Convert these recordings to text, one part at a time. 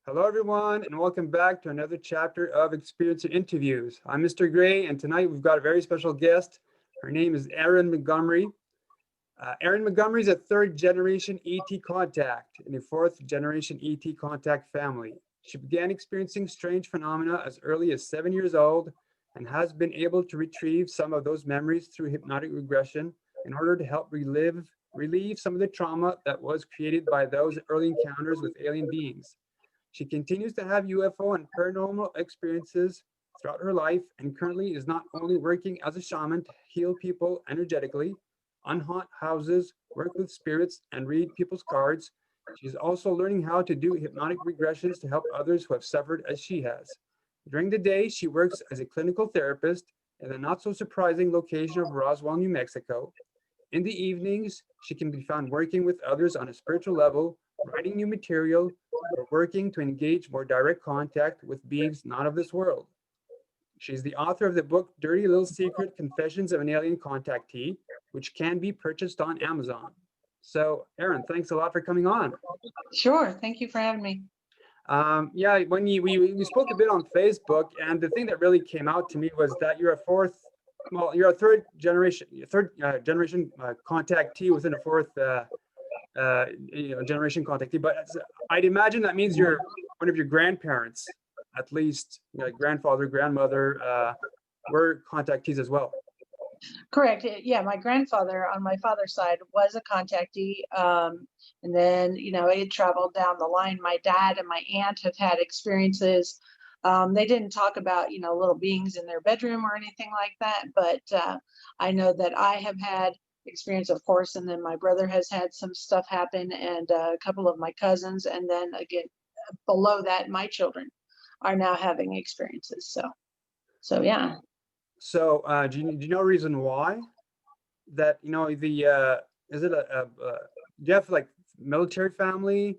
Hello, everyone, and welcome back to another chapter of Experience and Interviews. I'm Mr. Gray, and tonight we've got a very special guest. Her name is Erin Montgomery. Erin Montgomery is a third generation ET contact in a fourth generation ET contact family. She began experiencing strange phenomena as early as 7 years old and has been able to retrieve some of those memories through hypnotic regression in order to help relieve some of the trauma that was created by those early encounters with alien beings. She continues to have UFO and paranormal experiences throughout her life and currently is not only working as a shaman to heal people energetically, unhaunt houses, work with spirits, and read people's cards, she's also learning how to do hypnotic regressions to help others who have suffered as she has. During the day, she works as a clinical therapist in the not so surprising location of Roswell, New Mexico. In the evenings, she can be found working with others on a spiritual level, writing new material, or working to engage more direct contact with beings not of this world. She's the author of the book Dirty Little Secret Confessions of an Alien Contactee, which can be purchased on Amazon. So, Erin, thanks a lot for coming on. Sure. Thank you for having me. Yeah, when we spoke a bit on Facebook, and the thing that really came out to me was that you're a third generation contactee within a fourth generation contactee. But I'd imagine that means you're one of your grandparents, at least, grandfather, grandmother, were contactees as well. Correct. Yeah, my grandfather on my father's side was a contactee. And then, it traveled down the line. My dad and my aunt have had experiences. They didn't talk about, little beings in their bedroom or anything like that. But I know that I have had experience, of course, and then my brother has had some stuff happen, and a couple of my cousins. And then again, below that, my children are now having experiences. So yeah. So, do you know a reason why that the is it do you have like military family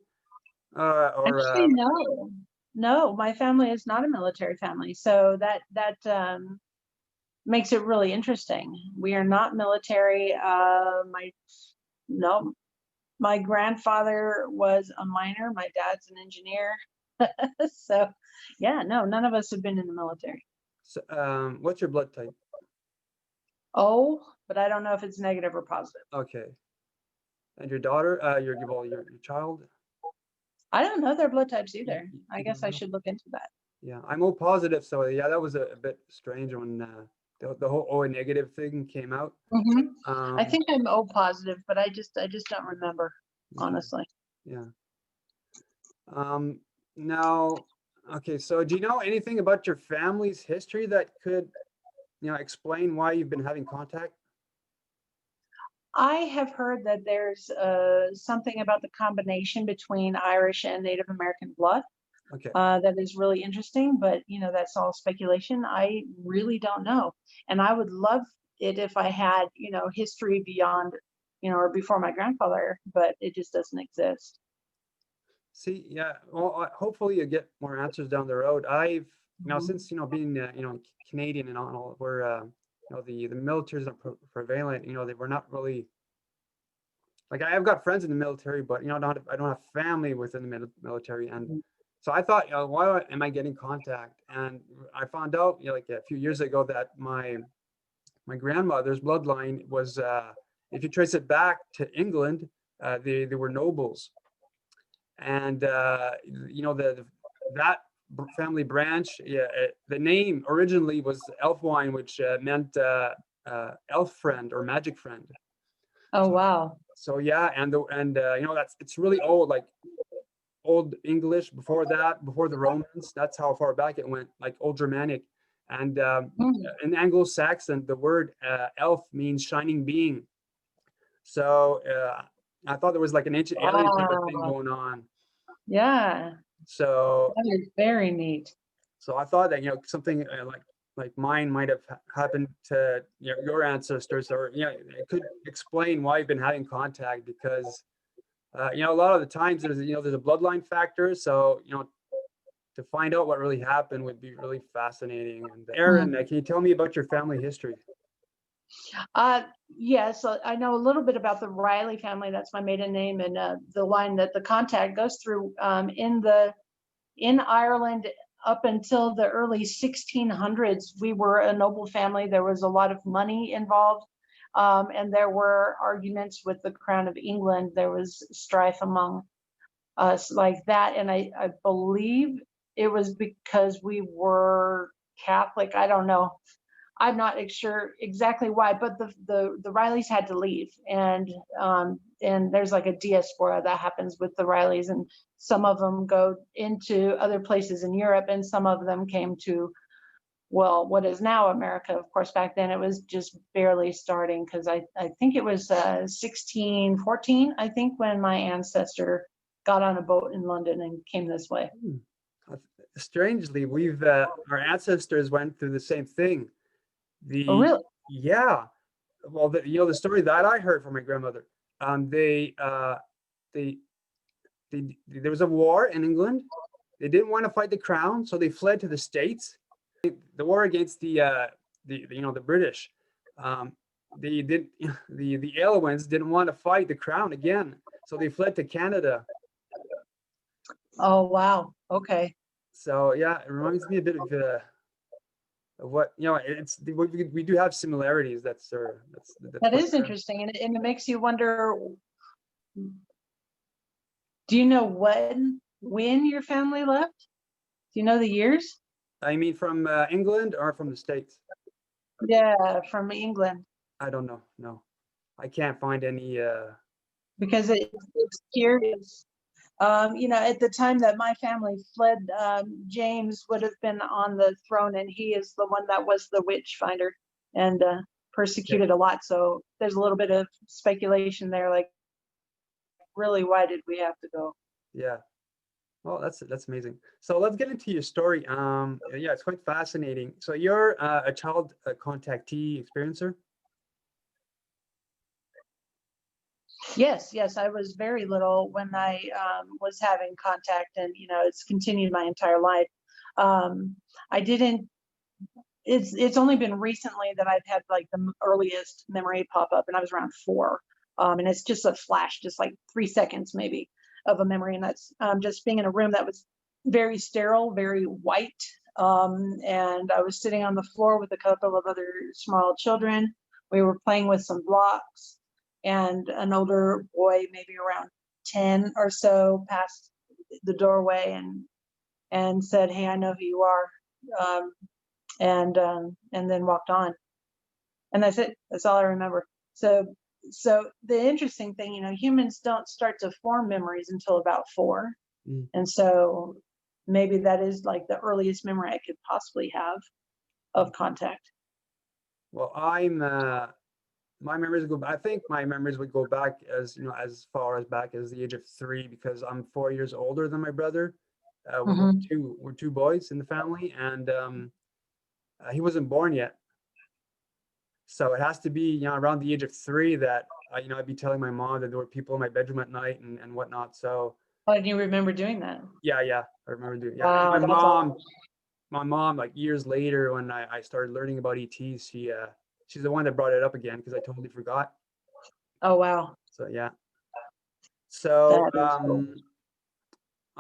or Actually, no, my family is not a military family, so that makes it really interesting. We are not military. My No, my grandfather was a miner. My dad's an engineer. So, yeah, no, none of us have been in the military. what's your blood type? Oh, but I don't know if it's negative or positive. Okay. And your daughter, your child? I don't know their blood types You, either. you I you guess don't I know? should look into that. Yeah, I'm O positive, so yeah, that was a bit strange when the whole O negative thing came out. hmm I Um, think I'm O positive, but I just don't remember, okay, honestly. yeah. Um, Now, okay, so do you know anything about your family's history that could, explain why you've been having contact? I have heard that there's something about the combination between Irish and Native American blood Okay. that is really interesting, but that's all speculation. I really don't know. And I would love it if I had, history beyond, or before my grandfather, but it just doesn't exist. See, yeah, well, hopefully you get more answers down the road. I've Mhm. since being Canadian and all, where the militaries are prevalent. They were not really like I've got friends in the military, but not I don't have family within the military, and so I thought, why am I getting contact? And I found out, like a few years ago, that my grandmother's bloodline was, if you trace it back to England, they were nobles, and that family branch, yeah, the name originally was Elfwine, which meant elf friend or magic friend. Oh, So, wow. so yeah, that's it's really old, like old English. Before that, before the Romans, that's how far back it went, like old Germanic, and Mm. in Anglo-Saxon, the word elf means shining being. So I thought there was like an ancient alien type of thing Wow. going on. Yeah, So that is very neat. So I thought that something like mine might have happened to your ancestors, or it could explain why you've been having contact because a lot of the times there's a bloodline factor. So to find out what really happened would be really fascinating. And Aaron, Mm. can you tell me about your family history? Uh, yes, I know a little bit about the Riley family. That's my maiden name, and the line that the contact goes through in the in Ireland up until the early 1600s, we were a noble family. There was a lot of money involved, and there were arguments with the Crown of England. There was strife among us like that, and I believe it was because we were Catholic. I don't know. I'm not sure exactly why, but the Rileys had to leave, and there's like a diaspora that happens with the Rileys, and some of them go into other places in Europe, and some of them came to, well, what is now America. Of course, back then it was just barely starting, because I think it was 1614, I think, when my ancestor got on a boat in London and came this way. Strangely, we've our ancestors went through the same thing. Oh, really? Yeah, well, the story that I heard from my grandmother, they there was a war in England. They didn't want to fight the crown, so they fled to the States. The war against the British. They did the Alawans didn't want to fight the crown again, so they fled to Canada. Oh, wow. Okay. So yeah, it reminds me a bit of what, it's we do have similarities. That's That is interesting, and it makes you wonder, do you know when your family left? Do you know the years? I mean, from England or from the States? Yeah, from England. I don't know. No, I can't find any. Because it's curious. At the time that my family fled, James would have been on the throne, and he is the one that was the witch finder and persecuted a lot. So there's a little bit of speculation there, like, really, why did we have to go? Yeah. Well, that's amazing. So let's get into your story. Yeah, it's quite fascinating. So you're a child contactee experiencer. Yes, I was very little when I was having contact, and it's continued my entire life. I didn't. It's only been recently that I've had like the earliest memory pop up, and I was around 4, and it's just a flash, just like 3 seconds maybe of a memory, and that's just being in a room that was very sterile, very white, and I was sitting on the floor with a couple of other small children. We were playing with some blocks, and an older boy, maybe around 10 or so, passed the doorway and said, "Hey, I know who you are," and then walked on. And that's it. That's all I remember. So the interesting thing, humans don't start to form memories until about 4. And so maybe that is like the earliest memory I could possibly have of contact. Well, my memories go. I think my memories would go back as far as back as the age of 3, because I'm 4 years older than my brother. We're two boys in the family, and he wasn't born yet. So it has to be around the age of 3 that I'd be telling my mom that there were people in my bedroom at night and whatnot. So. Oh, do you remember doing that? Yeah, I remember doing. Yeah, wow, my mom, like years later when I started learning about ETs, she's the one that brought it up again, because I totally forgot. Oh, wow. So yeah. So cool.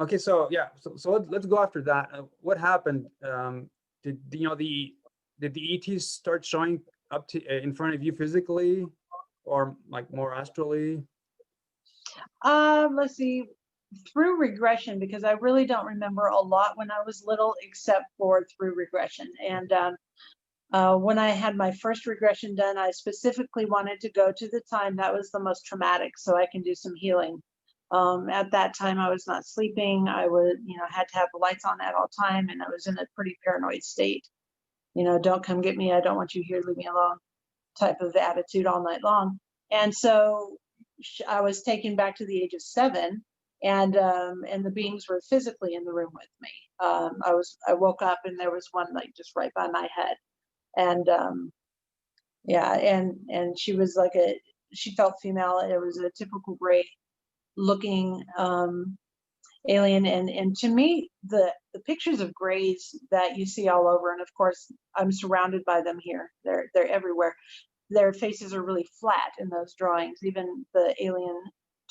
okay, so yeah, so let's go after that. What happened? Did the ETs start showing up in front of you physically, or like more astrally? Let's see. Through regression, because I really don't remember a lot when I was little, except for through regression. And when I had my first regression done, I specifically wanted to go to the time that was the most traumatic, so I can do some healing. At that time, I was not sleeping. I would, had to have the lights on at all time, and I was in a pretty paranoid state. Don't come get me. I don't want you here. Leave me alone. Type of attitude all night long. And so I was taken back to the age of 7. And the beings were physically in the room with me. I woke up, and there was one like just right by my head, and yeah, and she was like she felt female. It was a typical gray looking alien, and to me the pictures of grays that you see all over, and of course I'm surrounded by them here. They're everywhere. Their faces are really flat in those drawings. Even the alien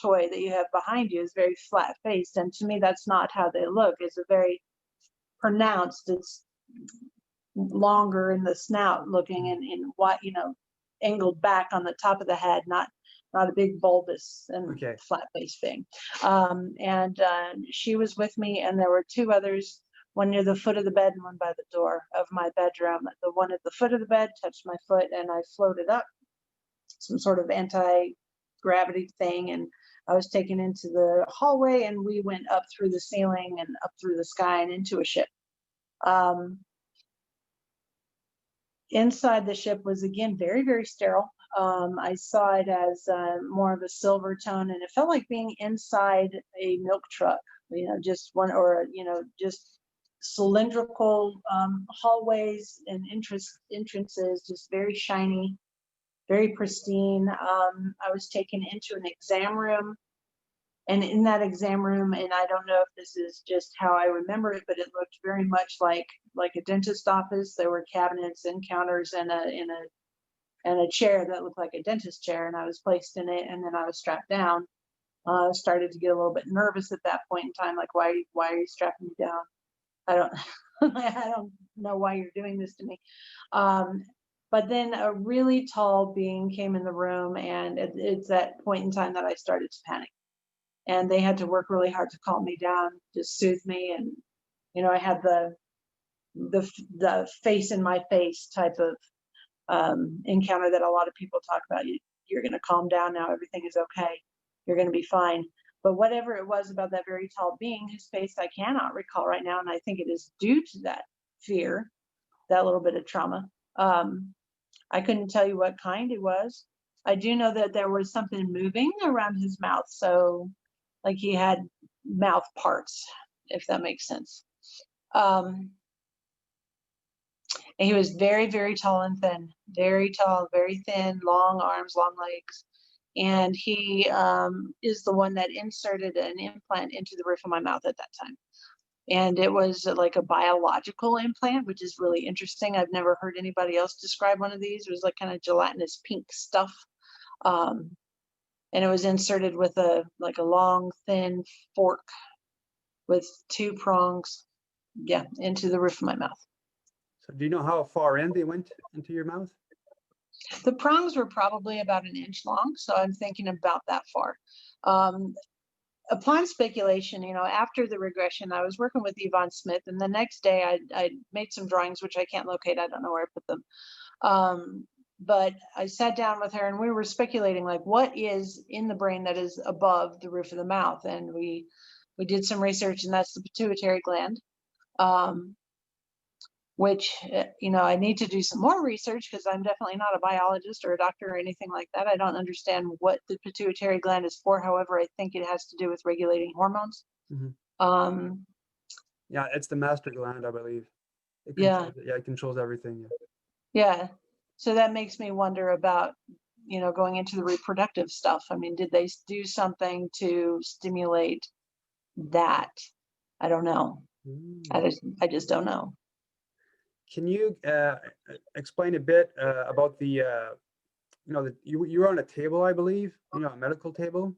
toy that you have behind you is very flat faced, and to me that's not how they look. It's a very pronounced, it's longer in the snout looking, and what, angled back on the top of the head, not a big bulbous and Okay. flat face thing. And she was with me, and there were two others, one near the foot of the bed and one by the door of my bedroom. The one at the foot of the bed touched my foot, and I floated up, some sort of anti-gravity thing, and I was taken into the hallway, and we went up through the ceiling and up through the sky and into a ship. Inside the ship was, again, very, very sterile. I saw it as more of a silver tone, and it felt like being inside a milk truck, just one, or, just cylindrical hallways and entrances, just very shiny, very pristine. I was taken into an exam room, and in that exam room, and I don't know if this is just how I remember it, but it looked very much like a dentist office. There were cabinets and counters and a chair that looked like a dentist chair, and I was placed in it, and then I was strapped down. Started to get a little bit nervous at that point in time, like, why are you strapping me down? I don't I don't know why you're doing this to me. But then a really tall being came in the room, and it's that point in time that I started to panic. And they had to work really hard to calm me down, to soothe me. And, I had the face in my face type of encounter that a lot of people talk about. You're going to calm down now. Everything is okay. You're going to be fine. But whatever it was about that very tall being, whose face I cannot recall right now, and I think it is due to that fear, that little bit of trauma. I couldn't tell you what kind it was. I do know that there was something moving around his mouth. So, like, he had mouth parts, if that makes sense. And he was very, very tall and thin, very tall, very thin, long arms, long legs. And he is the one that inserted an implant into the roof of my mouth at that time. And it was like a biological implant, which is really interesting. I've never heard anybody else describe one of these. It was like kind of gelatinous pink stuff. And it was inserted with a long, thin fork with two prongs, into the roof of my mouth. So do you know how far in they went into your mouth? The prongs were probably about an inch long, so I'm thinking about that far. Upon speculation, after the regression, I was working with Yvonne Smith, and the next day I made some drawings, which I can't locate. I don't know where I put them. But I sat down with her, and we were speculating, like, what is in the brain that is above the roof of the mouth? And we did some research, and that's the pituitary gland, which, I need to do some more research, because I'm definitely not a biologist or a doctor or anything like that. I don't understand what the pituitary gland is for. However, I think it has to do with regulating hormones. Mm-hmm. Yeah, it's the master gland, I believe. It controls everything. Yeah. So that makes me wonder about, going into the reproductive stuff. I mean, did they do something to stimulate that? I don't know. I just don't know. Can you explain a bit about the, you were on a table, I believe, a medical table?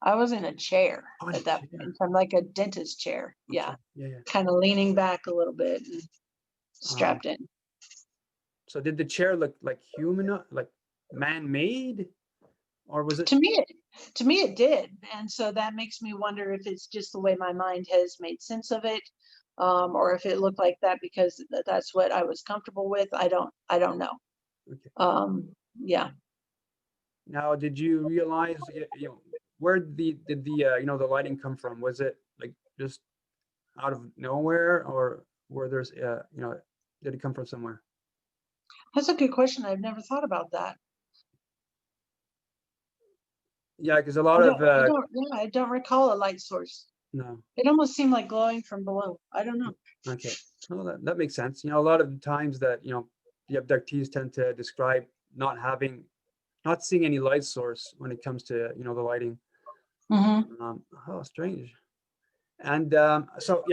I was in a chair at that point, from like a dentist chair. Okay. Yeah. Kind of leaning back a little bit and strapped in. So did the chair look like human, like man-made, or was it? To me, it did. And so that makes me wonder if it's just the way my mind has made sense of it, or if it looked like that because that's what I was comfortable with. I don't know. Okay. Yeah. Now, did you realize, where did the lighting come from? Was it like just out of nowhere, or were there's, did it come from somewhere? That's a good question. I've never thought about that. Yeah, because a lot of I don't recall a light source. No. It almost seemed like glowing from below. I don't know. Okay. Well, that makes sense. A lot of the times that, the abductees tend to describe not seeing any light source when it comes to, the lighting. Mm-hmm. Strange. And so,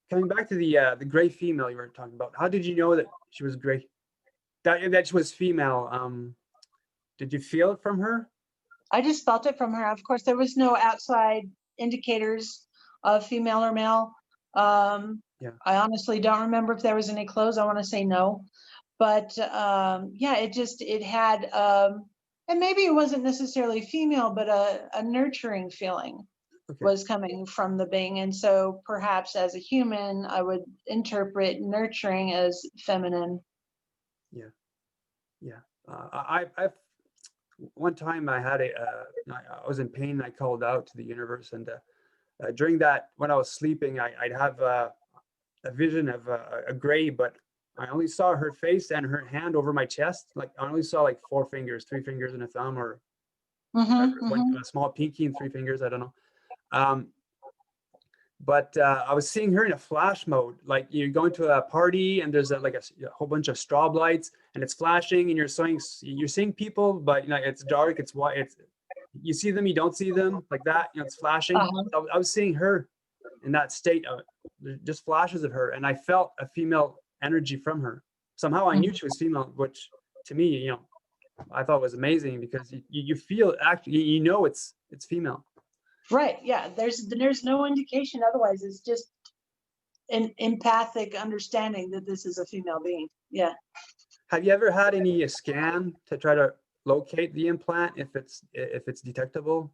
coming back to the gray female you were talking about, how did you know that she was gray? That she was female? Did you feel it from her? I just felt it from her. Of course, there was no outside indicators of female or male. Yeah. I honestly don't remember if there was any clothes. I want to say no, but yeah, it had, and maybe it wasn't necessarily female, but a nurturing feeling Okay. was coming from the being. And so perhaps as a human, I would interpret nurturing as feminine. Yeah. Yeah. I've one time I had I was in pain and I called out to the universe, and during that, when I was sleeping, I'd have a vision of a gray, but I only saw her face and her hand over my chest. Like I only saw like 4 fingers, 3 fingers and a thumb, or one a small pinky and 3 fingers. I don't know. Um, but I was seeing her in a flash mode. Like you're going to a party and there's like a whole bunch of strobe lights and it's flashing and you're seeing people, but you know it's dark. It's white. It's you see them, you don't see them, like that. You know, it's flashing. Uh-huh. So I was seeing her in that state of just flashes of her, and I felt a female energy from her. Somehow I knew she was female, which to me, you know, I thought was amazing because you feel actually you know it's female. Right. Yeah. There's no indication otherwise. It's just an empathic understanding that this is a female being. Yeah. Have you ever had any scan to try to locate the implant if it's detectable?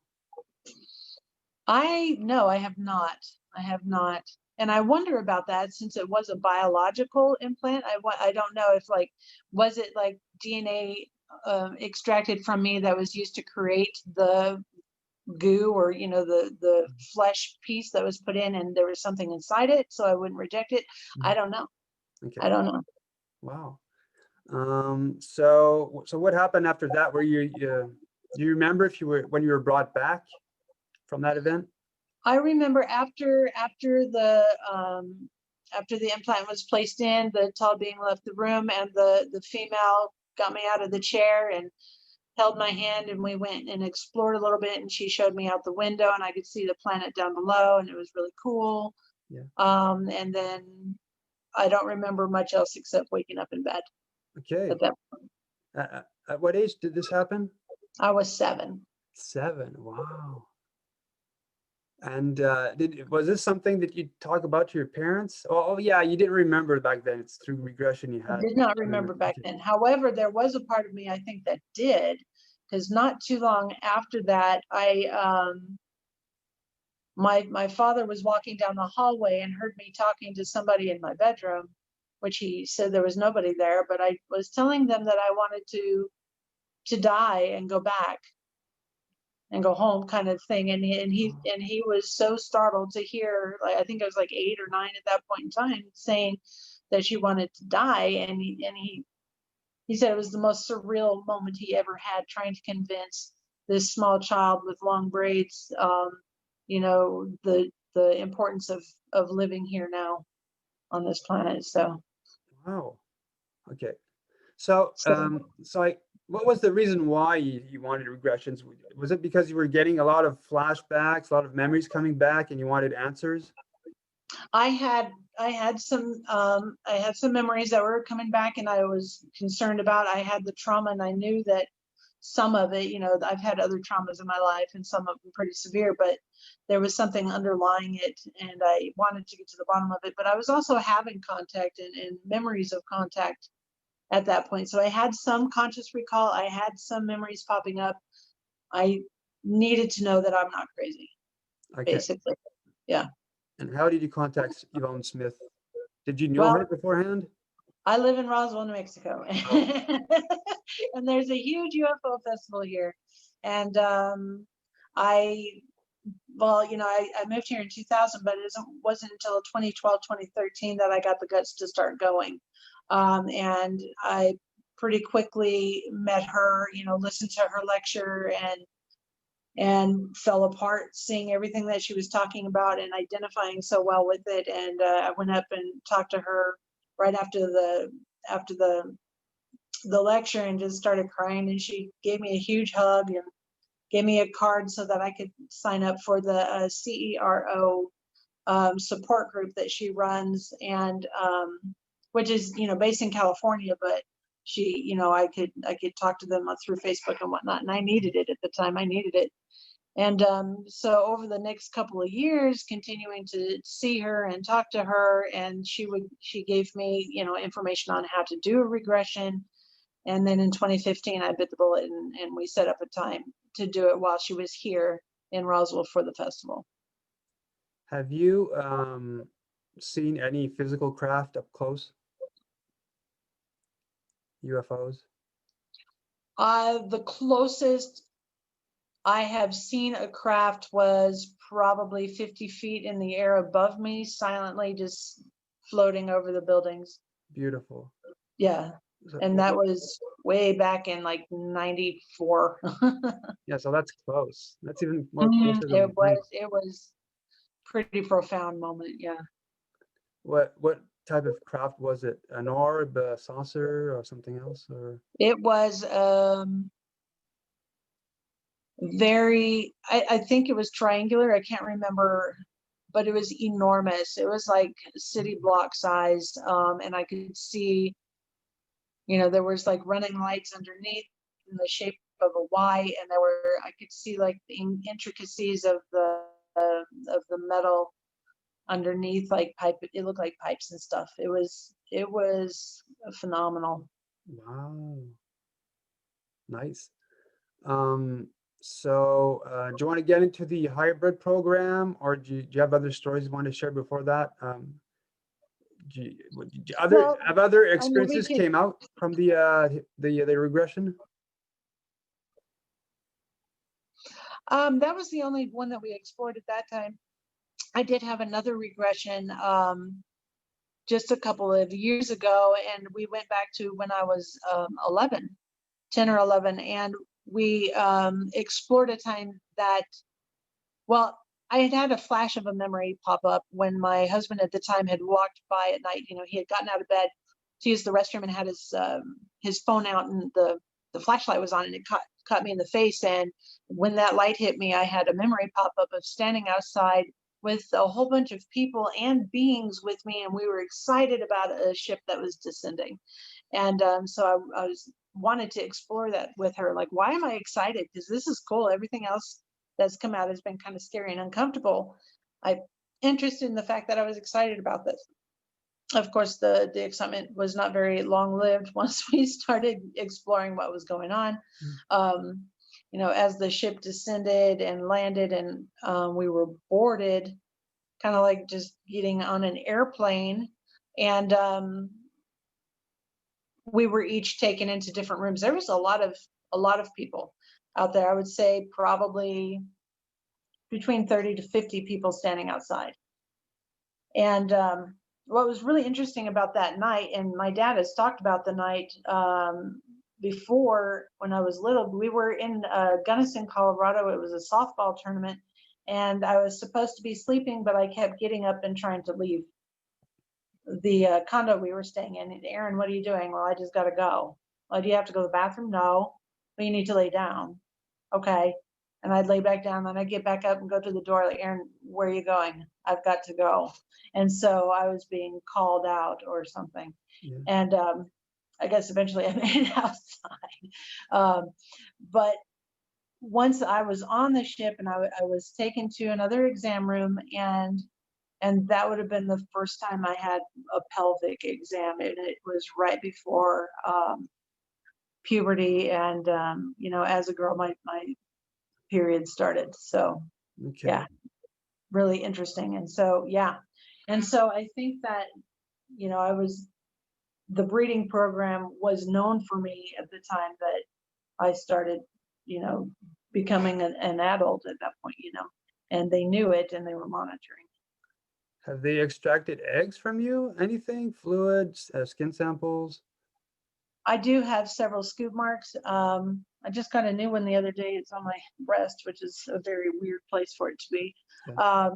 No, I have not. I have not. And I wonder about that since it was a biological implant. I don't know if like, was it like DNA extracted from me that was used to create the goo, or you know, the flesh piece that was put in and there was something inside it so I wouldn't reject it. I don't know. Okay. I don't know. Wow. So what happened after that? Were do you remember if you were when you were brought back from that event? I remember after the implant was placed in, the tall being left the room and the female got me out of the chair and held my hand, and we went and explored a little bit, and she showed me out the window and I could see the planet down below and it was really cool. Yeah. And then I don't remember much else except waking up in bed Okay. at that point. At what age did this happen? I was 7. 7. Wow. And was this something that you talk about to your parents? Oh yeah, you didn't remember back then. It's through regression you I had. did not remember back Okay. then. However, there was a part of me I think that did, because not too long after that, my father was walking down the hallway and heard me talking to somebody in my bedroom, which he said there was nobody there, but I was telling them that I wanted to die and go back and go home, kind of thing. And he was so startled to hear, like I think I was like 8 or 9 at that point in time, saying that she wanted to die. And he said it was the most surreal moment he ever had, trying to convince this small child with long braids, you know, the importance of living here now on this planet. So Wow. Okay. So so what was the reason why you wanted regressions? Was it because you were getting a lot of flashbacks, a lot of memories coming back, and you wanted answers? I had some memories that were coming back and I was concerned about. I had the trauma and I knew that some of it, you know, I've had other traumas in my life and some of them pretty severe, but there was something underlying it and I wanted to get to the bottom of it. But I was also having contact and memories of contact at that point. So I had some conscious recall. I had some memories popping up. I needed to know that I'm not crazy, Okay. basically. Yeah. And how did you contact Yvonne Smith? Did you know Well, her beforehand? I live in Roswell, New Mexico, Oh, and there's a huge UFO festival here. And I, well, you know, I moved here in 2000, but wasn't until 2012, 2013 that I got the guts to start going. And I pretty quickly met her, you know, listened to her lecture and fell apart seeing everything that she was talking about and identifying so well with it. And I went up and talked to her right after the lecture and just started crying, and she gave me a huge hug and gave me a card so that I could sign up for the CERO support group that she runs, and which is, you know, based in California, but I could talk to them through Facebook and whatnot, and I needed it at the time. I needed it. And so over the next couple of years, continuing to see her and talk to her, and she gave me, information on how to do a regression. And then in 2015, I bit the bullet, and we set up a time to do it while she was here in Roswell for the festival. Have you seen any physical craft up close? UFOs? The closest I have seen a craft was probably 50 feet in the air above me, silently just floating over the buildings. Beautiful. Yeah. And that was way back in like 94. Yeah, so that's close. That's even more closer than It was pretty profound moment. Yeah. What type of craft was it? An orb, a saucer, or something else? Or It was I think it was triangular. I can't remember, but it was enormous. It was like city block size. And I could see, there was like running lights underneath in the shape of a Y, and I could see like the intricacies of the metal underneath, like pipe. It looked like pipes and stuff. It was phenomenal. wow, nice. So do you want to get into the hybrid program, or do you have other stories you want to share before that? Have other experiences came out from the regression? That was the only one that we explored at that time. I did have another regression just a couple of years ago, and we went back to when I was 10 or 11, and we explored a time that, well, I had a flash of a memory pop up when my husband at the time had walked by at night. He had gotten out of bed to use the restroom and had his phone out, and the flashlight was on, and it caught me in the face. And when that light hit me, I had a memory pop up of standing outside with a whole bunch of people and beings with me, and we were excited about a ship that was descending. And so I wanted to explore that with her. Like, why am I excited? Because this is cool. Everything else that's come out has been kind of scary and uncomfortable. I'm interested in the fact that I was excited about this. Of course, the excitement was not very long-lived once we started exploring what was going on. As the ship descended and landed, and we were boarded, kind of like just getting on an airplane, and we were each taken into different rooms. There was a lot of people out there. I would say probably between 30 to 50 people standing outside. And what was really interesting about that night, and my dad has talked about the night before, when I was little, we were in Gunnison, Colorado. It was a softball tournament, and I was supposed to be sleeping, but I kept getting up and trying to leave the condo we were staying in. And, Erin, what are you doing? Well, I just got to go. Well, do you have to go to the bathroom? No. Well, you need to lay down. Okay. And I'd lay back down, then I'd get back up and go to the door, like, Erin, where are you going? I've got to go. And so I was being called out or something. Yeah. And I guess eventually I made it outside. But once I was on the ship, and I was taken to another exam room, and that would have been the first time I had a pelvic exam. And it was right before puberty. And, as a girl, my period started. So, okay. Yeah, really interesting. And so, yeah. And so I think that, the breeding program was known for me at the time that I started, becoming an adult at that point, and they knew it and they were monitoring. Have they extracted eggs from you? Anything? Fluids, skin samples? I do have several scoop marks. I just got a new one the other day. It's on my breast, which is a very weird place for it to be. Yeah.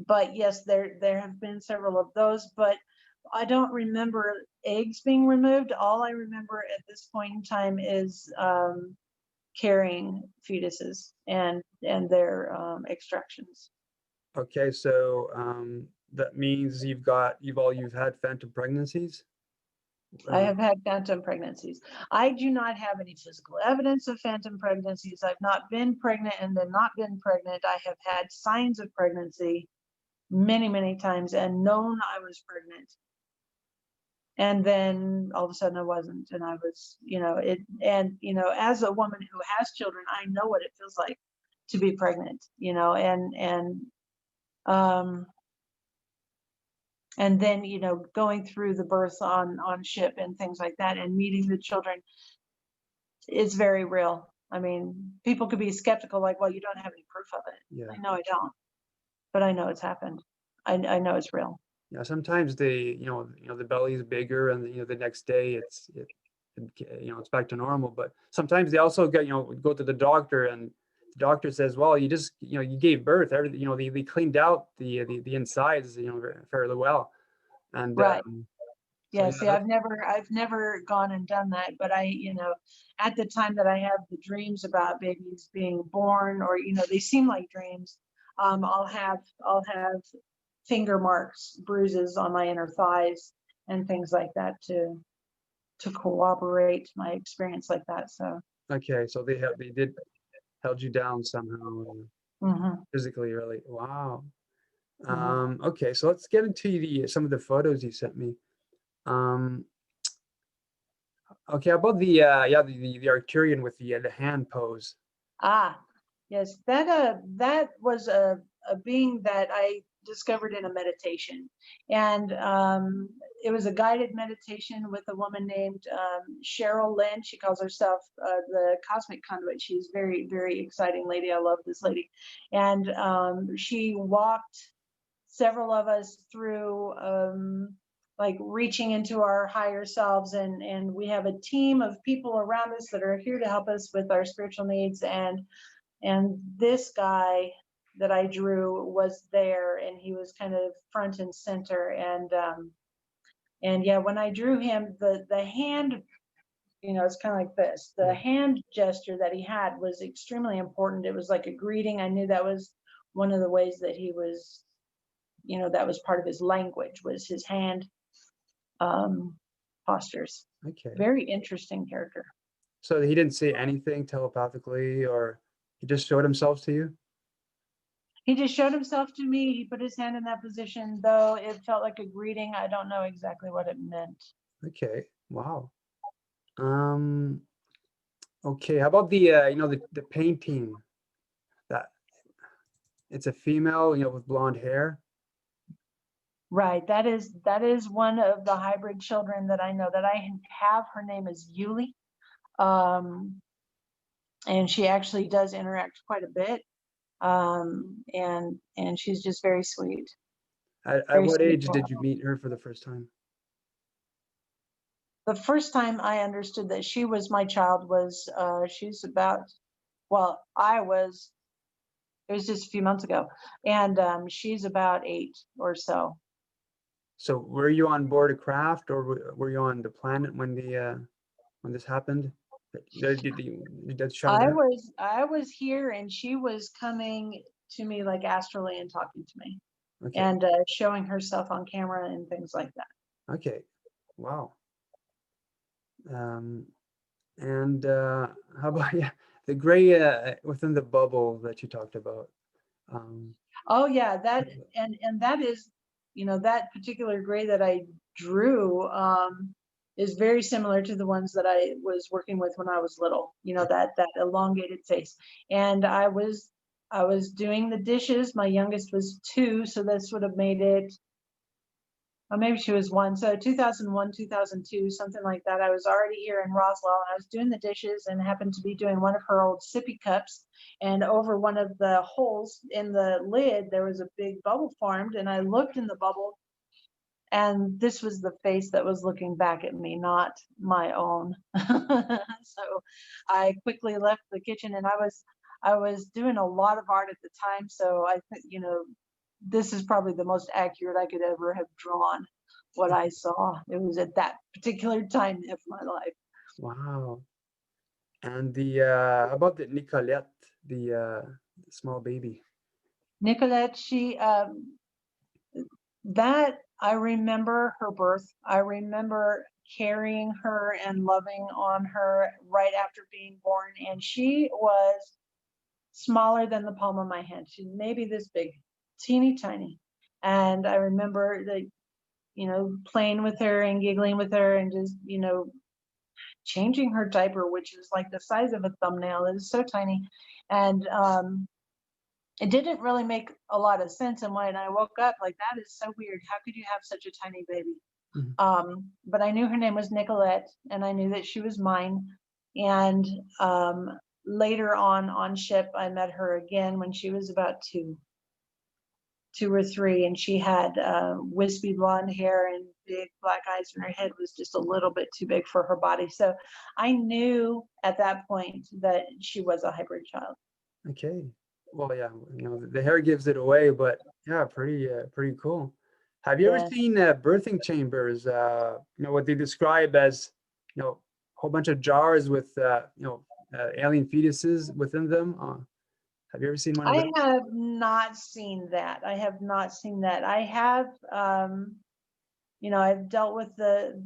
But yes, there have been several of those, but I don't remember eggs being removed. All I remember at this point in time is carrying fetuses and their extractions. Okay, so that means you've had phantom pregnancies? I have had phantom pregnancies. I do not have any physical evidence of phantom pregnancies. I've not been pregnant and then not been pregnant. I have had signs of pregnancy many, many times and known I was pregnant. And then all of a sudden I wasn't, and I was, as a woman who has children, I know what it feels like to be pregnant, and then, going through the birth on ship and things like that and meeting the children is very real. I mean, people could be skeptical, like, well, you don't have any proof of it. Yeah. I know I don't, but I know it's happened. I know it's real. Yeah, sometimes the belly is bigger, and the next day it's back to normal. But sometimes they also go to the doctor, and the doctor says, well, you just you gave birth, everything, they cleaned out the insides fairly well, and Right. so Yeah, yeah, see, I've never gone and done that, but at the time that I have the dreams about babies being born, or they seem like dreams, I'll have finger marks, bruises on my inner thighs and things like that to corroborate my experience like that. So okay, so they did held you down somehow, mhm, physically, really. Wow. mhm. Okay, so let's get into some of the photos you sent me. Um, okay, how about the Arcturian with the hand pose? Ah, yes, that was a being that I discovered in a meditation, and it was a guided meditation with a woman named Cheryl Lynn. She calls herself the Cosmic Conduit. She's very, very exciting lady. I love this lady, and she walked several of us through like reaching into our higher selves, and we have a team of people around us that are here to help us with our spiritual needs, and this guy that I drew was there, and he was kind of front and center, and yeah, when I drew him, the hand, it's kind of like this. The hand gesture that he had was extremely important. It was like a greeting. I knew that was one of the ways that he was, that was part of his language, was his hand postures. Okay. Very interesting character. So he didn't say anything telepathically, or he just showed himself to you? He just showed himself to me. He put his hand in that position, though it felt like a greeting. I don't know exactly what it meant. Okay. Wow. Um, okay. How about the painting? That it's a female, with blonde hair. Right. That is one of the hybrid children that I know that I have. Her name is Yuli. And she actually does interact quite a bit. And she's just very sweet. At Very what sweet age girl. did you meet her for the first time? The first time I understood that she was my child was she's about, well, it was just a few months ago, and she's about 8 or so. So were you on board a craft, or were you on the planet when when this happened? Did shuttle down? I was here, and she was coming to me like astrally and talking to me, Okay. and showing herself on camera and things like that. Okay. Wow. Um, and how about the gray within the bubble that you talked about? Um, Oh yeah, and that is, that particular gray that I drew is very similar to the ones that I was working with when I was little. That elongated face. And I was doing the dishes. My youngest was 2, so this would have made it, or maybe she was 1. So 2001, 2002, something like that. I was already here in Roswell. I was doing the dishes and happened to be doing one of her old sippy cups. And over one of the holes in the lid, there was a big bubble formed. And I looked in the bubble, and this was the face that was looking back at me, not my own. So I quickly left the kitchen, and I was doing a lot of art at the time. So I think, this is probably the most accurate I could ever have drawn what I saw. It was at that particular time of my life. wow. And how about the Nicolette, the small baby? Nicolette, that I remember her birth. I remember carrying her and loving on her right after being born. And she was smaller than the palm of my hand. She's maybe this big, teeny tiny. And I remember playing with her and giggling with her and just, changing her diaper, which is like the size of a thumbnail. It is so tiny. And it didn't really make a lot of sense. And when I woke up, like, that is so weird. How could you have such a tiny baby? But I knew her name was Nicolette, and I knew that she was mine. And later on ship, I met her again when she was about two or three, and she had wispy blonde hair and big black eyes, and her head was just a little bit too big for her body. So I knew at that point that she was a hybrid child. Okay. Well, yeah, the hair gives it away, but yeah, pretty cool. Have you ever Yeah. seen birthing chambers? What they describe as, a whole bunch of jars with, alien fetuses within them. Have you ever seen one of I those? have not seen that. I have not seen that. I have, I've dealt with the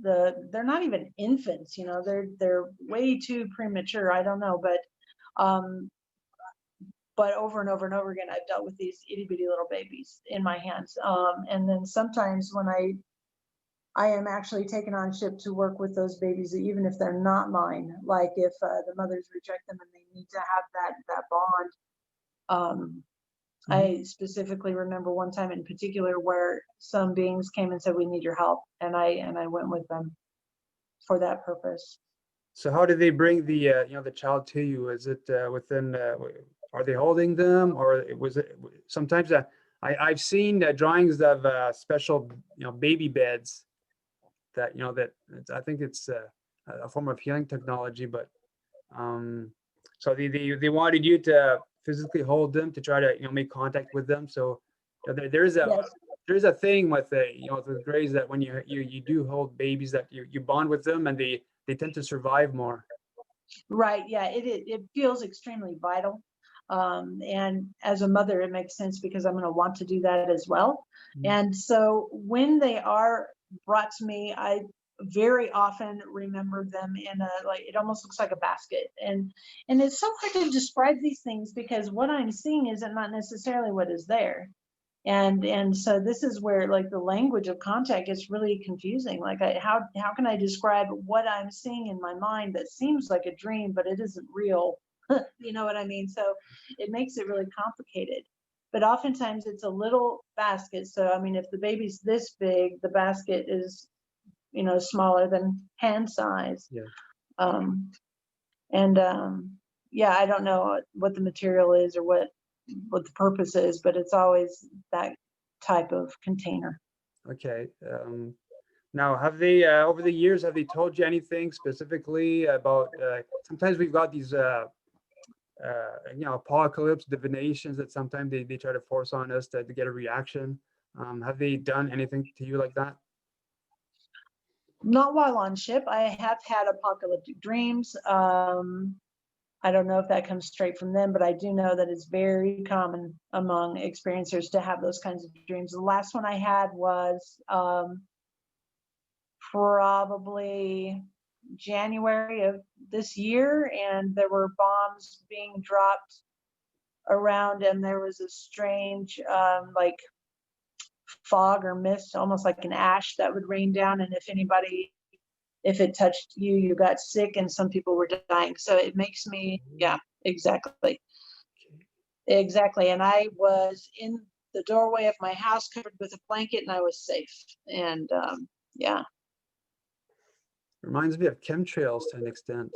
they're not even infants, they're way too premature. I don't know, but over and over and over again, I've dealt with these itty bitty little babies in my hands. And then sometimes when I am actually taken on ship to work with those babies, even if they're not mine, like if the mothers reject them and they need to have that bond. I specifically remember one time in particular where some beings came and said, "We need your help," and I went with them for that purpose. So how did they bring the child to you? Is it within? Are they holding them, or was it sometimes? I've seen drawings of special baby beds that I think it's a form of healing technology, but so they wanted you to physically hold them to try to make contact with them. So there's a Yes. there's a thing with the grays that when you do hold babies that you bond with them and they tend to survive more. Right. Yeah. It feels extremely vital. And as a mother, it makes sense because I'm going to want to do that as well. Mhm. And so when they are brought to me, I very often remember them in it almost looks like a basket. And it's so hard to describe these things because what I'm seeing isn't not necessarily what is there. And so this is where like the language of contact gets really confusing. Like how can I describe what I'm seeing in my mind that seems like a dream but it isn't real? You know what I mean? So it makes it really complicated, but oftentimes it's a little basket. So I mean, if the baby's this big, the basket is smaller than hand size. Yeah. And yeah, I don't know what the material is or what the purpose is, but it's always that type of container. Okay. Now, have they over the years have they told you anything specifically about? Sometimes we've got these apocalypse divinations that sometimes they try to force on us to get a reaction. Have they done anything to you like that? Not while on ship. I have had apocalyptic dreams. I don't know if that comes straight from them, but I do know that it's very common among experiencers to have those kinds of dreams. The last one I had was probably January of this year, and there were bombs being dropped around, and there was a strange like fog or mist, almost like an ash that would rain down. And if it touched you, you got sick, and some people were dying. So it makes me, yeah, exactly. Exactly. And I was in the doorway of my house covered with a blanket and I was safe. And yeah, Reminds me of chemtrails to an extent.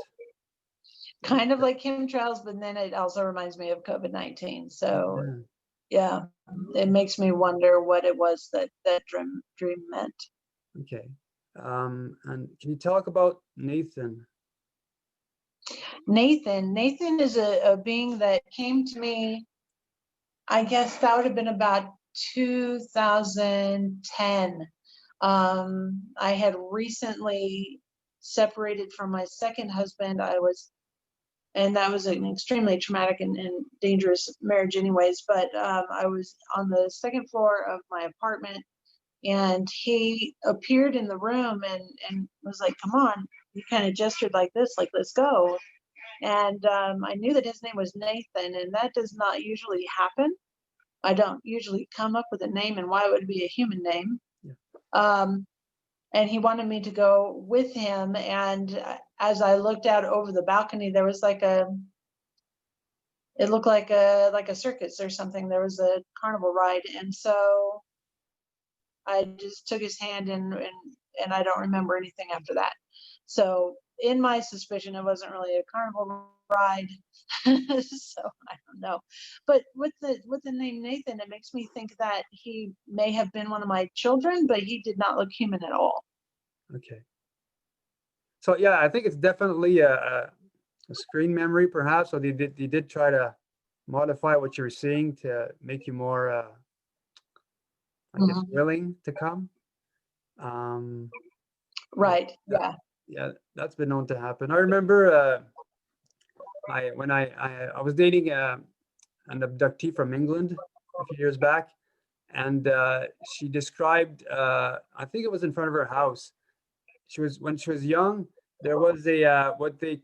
kind of like chemtrails, but then it also reminds me of COVID-19. So Yeah. yeah, it makes me wonder what it was that dream meant. Okay. And can you talk about Nathan? Nathan is a being that came to me, I guess that would have been about 2010. I had recently separated from my second husband. And that was an extremely traumatic and dangerous marriage anyways, but I was on the second floor of my apartment and he appeared in the room and was like, come on. He kind of gestured like this, like, let's go. And I knew that his name was Nathan, and that does not usually happen. I don't usually come up with a name, and why would it be a human name? Yeah. And he wanted me to go with him. And as I looked out over the balcony, there was like it looked like a circus or something. There was a carnival ride, and so I just took his hand, and I don't remember anything after that. So in my suspicion, it wasn't really a carnival ride. So I don't know. But with the name Nathan, it makes me think that he may have been one of my children, but he did not look human at all. Okay. So yeah, I think it's definitely a screen memory, perhaps. So they did try to modify what you were seeing to make you more, I guess, willing to come. Right. that- Yeah. Yeah, that's been known to happen. I remember when I was dating an abductee from England a few years back, and she described, I think it was in front of her house. When she was young, there was a what they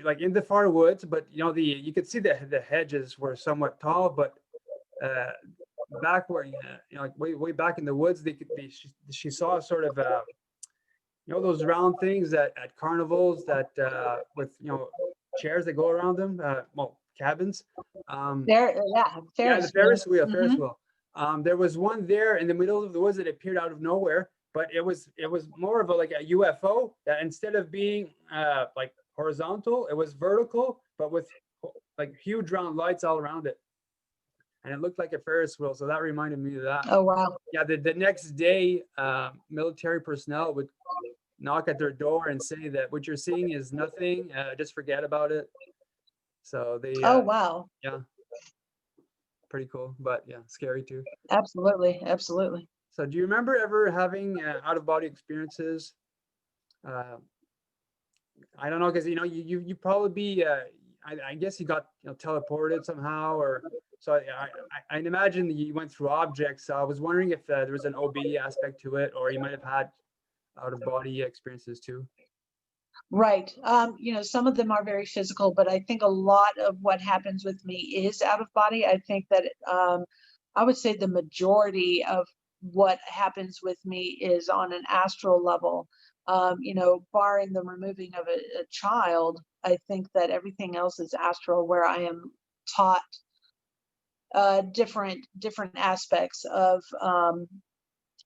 like in the far woods, but you could see the hedges were somewhat tall, but uh, back where like way back in the woods, she saw sort of those round things that at carnivals that with chairs that go around them, well, cabins. There, yeah, Yeah, the Ferris wheel. Ferris wheel. There was one there in the middle of the woods that appeared out of nowhere, but it was more of like a UFO that instead of being like horizontal, it was vertical, but with like huge round lights all around it, and it looked like a Ferris wheel. So that reminded me of that. Oh, wow. Yeah, the next day, military personnel would knock at their door and say that what you're seeing is nothing. Just forget about it. So they, Oh, wow. yeah, pretty cool, but yeah, scary too. Absolutely. Absolutely. So do you remember ever having out of body experiences? Uh, I don't know, because you probably be I guess you got teleported somehow, or so I imagine that you went through objects. So I was wondering if there was an OB aspect to it, or you might have had out of body experiences too. Right. Some of them are very physical, but I think a lot of what happens with me is out of body. I think that I would say the majority of what happens with me is on an astral level. Barring the removing of a child, I think that everything else is astral, where I am taught different aspects of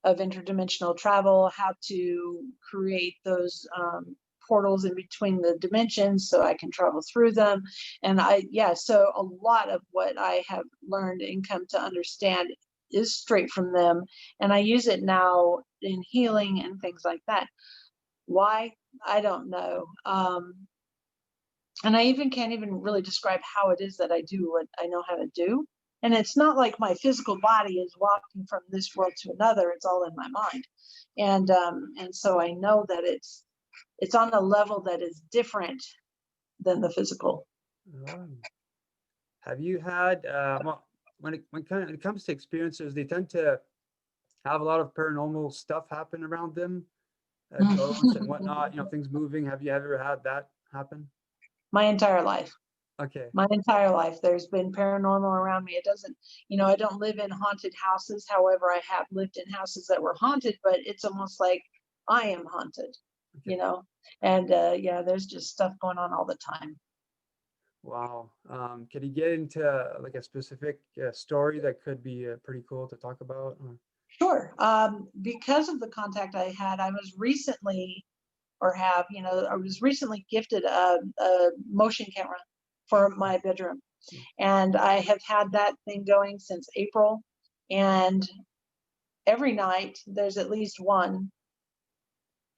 interdimensional travel, how to create those portals in between the dimensions so I can travel through them. And so a lot of what I have learned and come to understand is straight from them. And I use it now in healing and things like that. Why? I don't know. And I can't even really describe how it is that I do what I know how to do. And it's not like my physical body is walking from this world to another. It's all in my mind. And so I know that it's on a level that is different than the physical. Have you had well, when it comes to experiences, they tend to have a lot of paranormal stuff happen around them, ghosts and whatnot, things moving. Have you ever had that happen? My entire life. Okay. My entire life, there's been paranormal around me. It doesn't, I don't live in haunted houses. However, I have lived in houses that were haunted, but it's almost like I am haunted, Okay. And there's just stuff going on all the time. Wow. Can you get into like a specific story that could be pretty cool to talk about? Sure. Because of the contact I had, I was recently, I was recently gifted a motion camera for my bedroom. And I have had that thing going since April. And every night there's at least one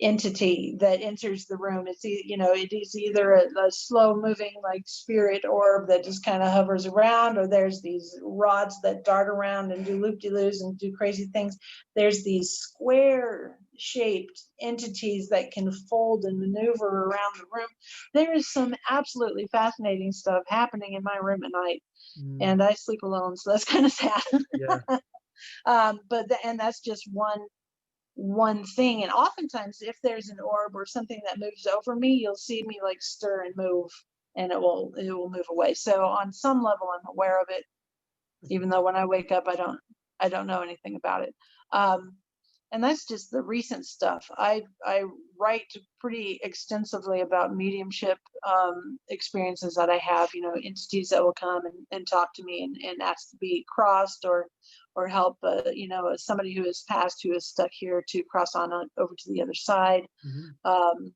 entity that enters the room. It is either a slow moving like spirit orb that just kind of hovers around, or there's these rods that dart around and do loop-de-loos and do crazy things. There's these square shaped entities that can fold and maneuver around the room. There is some absolutely fascinating stuff happening in my room at night. And I sleep alone, so that's kind of sad. Yeah. And that's just one thing. And oftentimes, if there's an orb or something that moves over me, you'll see me like stir and move, and it will move away. So on some level, I'm aware of it, even though when I wake up, I don't know anything about it. And that's just the recent stuff. I write pretty extensively about mediumship experiences that I have, entities that will come and talk to me and ask to be crossed or help, somebody who has passed, who is stuck here, to cross on over to the other side. Mm-hmm.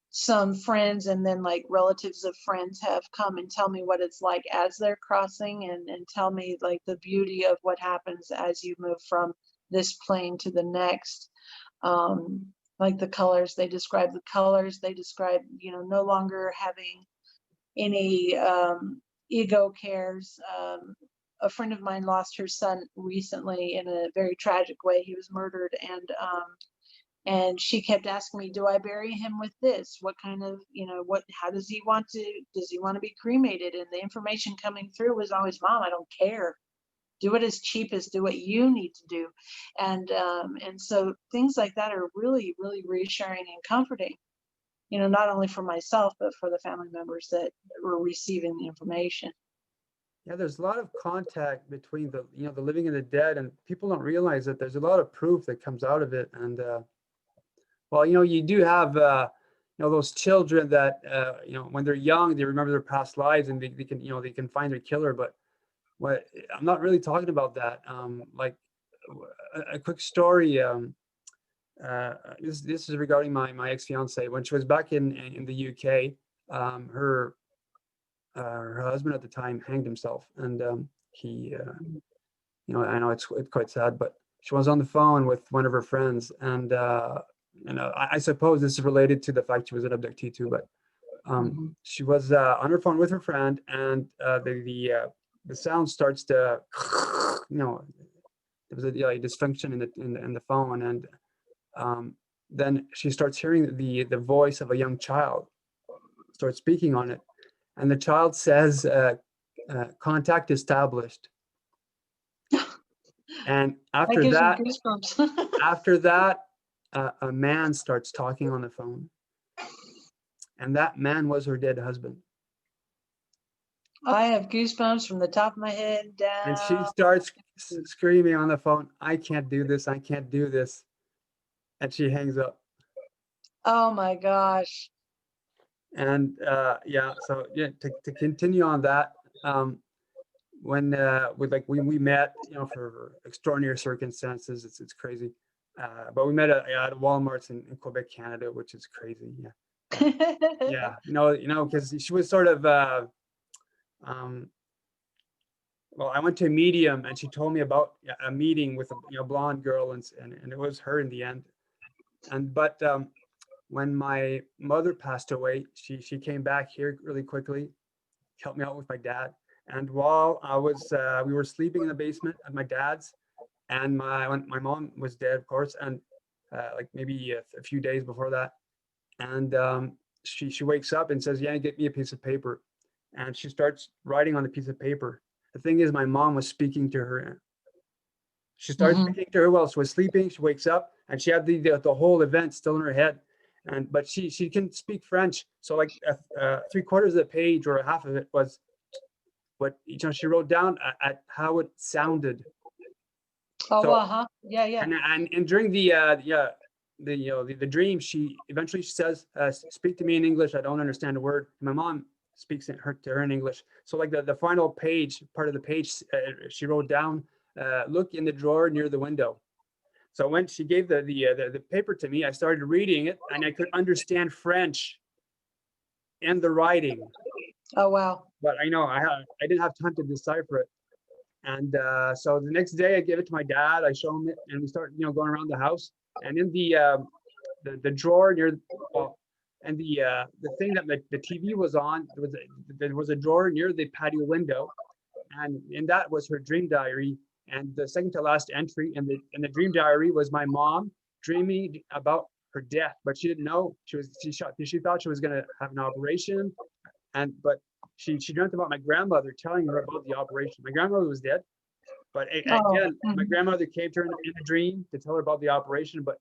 Some friends and then like relatives of friends have come and tell me what it's like as they're crossing, and tell me like the beauty of what happens as you move from this plane to the next. Like the colors, they describe no longer having any ego cares. A friend of mine lost her son recently in a very tragic way. He was murdered, and she kept asking me, do I bury him with this? What kind of, how does he want to be cremated? And the information coming through was always, Mom, I don't care. Do it as cheap as, do what you need to do. And so things like that are really, really reassuring and comforting, not only for myself, but for the family members that were receiving the information. Yeah, there's a lot of contact between the living and the dead, and people don't realize that there's a lot of proof that comes out of it. And well, you do have those children that when they're young, they remember their past lives, and they can find their killer. But what I'm not really talking about that. Like a quick story. This is regarding my ex-fiance. When she was back in the UK, her husband at the time hanged himself, and he I know it's quite sad, but she was on the phone with one of her friends, and I suppose this is related to the fact she was an abductee too, but she was on her phone with her friend, and the sound starts to there was a dysfunction in the phone, and then she starts hearing the voice of a young child start speaking on it, and the child says, contact established. And after that, a man starts talking on the phone, and that man was her dead husband. I have goosebumps from the top of my head down. And she starts screaming on the phone, I can't do this, I can't do this. And she hangs up. Oh my gosh. And so to continue on that, when we met, for extraordinary circumstances, it's crazy. But we met at Walmart's in Quebec, Canada, which is crazy. Yeah. Because she was sort of well, I went to a medium, and she told me about a meeting with a blonde girl, and it was her in the end. But when my mother passed away, she came back here really quickly, helped me out with my dad. And while we were sleeping in the basement at my dad's, and my mom was dead, of course, and like maybe a few days before that, and she wakes up and says, "Yeah, get me a piece of paper," and she starts writing on the piece of paper. The thing is, my mom was speaking to her. She started speaking to her while she was sleeping. She wakes up, and she had the whole event still in her head, but she can speak French. So like 3/4 of the page or half of it was what she wrote down at how it sounded. Oh, so, yeah. And during the dream, she eventually says, "Speak to me in English. I don't understand a word." My mom speaks to her in English. So like the final part of the page, she wrote down, "Look in the drawer near the window." So when she gave the paper to me, I started reading it, and I could understand French and the writing. Oh wow. But I didn't have time to decipher it. And so the next day I gave it to my dad. I show him it, and we start going around the house. And in the drawer near, and the thing that the TV was on, there was a drawer near the patio window, and in that was her dream diary. And the second to last entry in the dream diary was my mom dreaming about her death, but she didn't know she thought she was going to have an operation, but she dreamt about my grandmother telling her about the operation. My grandmother was dead, But Oh, again, my grandmother came to her in a dream to tell her about the operation, but